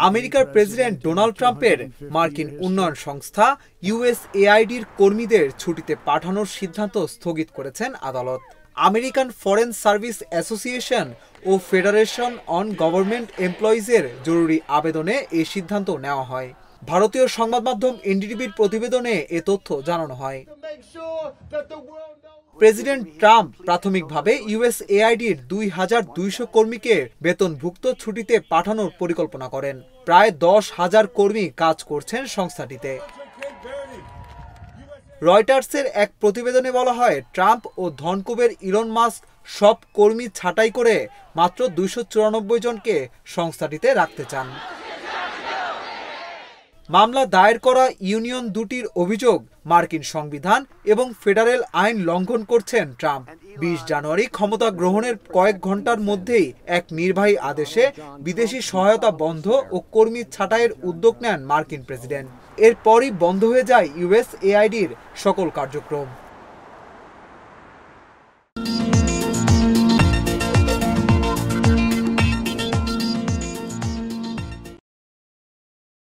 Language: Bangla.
আমেরিকার প্রেসিডেন্ট ডোনাল্ড ট্রাম্পের মার্কিন উন্নয়ন সংস্থা ইউএসএআইডির কর্মীদের ছুটিতে পাঠানোর সিদ্ধান্ত স্থগিত করেছেন আদালত। আমেরিকান ফরেন সার্ভিস অ্যাসোসিয়েশন ও ফেডারেশন অন গভর্নমেন্ট এমপ্লয়িজের জরুরি আবেদনে এই সিদ্ধান্ত নেওয়া হয়। ভারতীয় সংবাদ মাধ্যম এনডিটিভির প্রতিবেদনে এ তথ্য জানানো হয়। প্রেসিডেন্ট ট্রাম্প প্রাথমিকভাবে ইউএসএআইডির ২,২০০ কর্মীকে বেতনভুক্ত ছুটিতে পাঠানোর পরিকল্পনা করেন। প্রায় ১০,০০০ কর্মী কাজ করছেন সংস্থাটিতে। রয়টার্সের এক প্রতিবেদনে বলা হয়, ট্রাম্প ও ধনকুবের ইলন মাস্ক সব কর্মী ছাঁটাই করে মাত্র ২৯৪ জনকে সংস্থাটিতে রাখতে চান। মামলা দায়ের করা ইউনিয়ন দুটির অভিযোগ, মার্কিন সংবিধান এবং ফেডারেল আইন লঙ্ঘন করছেন ট্রাম্প। ২০ জানুয়ারি ক্ষমতা গ্রহণের কয়েক ঘন্টার মধ্যেই এক নির্বাহী আদেশে বিদেশি সহায়তা বন্ধ ও কর্মী ছাঁটাইয়ের উদ্যোগ নেন মার্কিন প্রেসিডেন্ট। এরপরই বন্ধ হয়ে যায় ইউএসএআইডির সকল কার্যক্রম।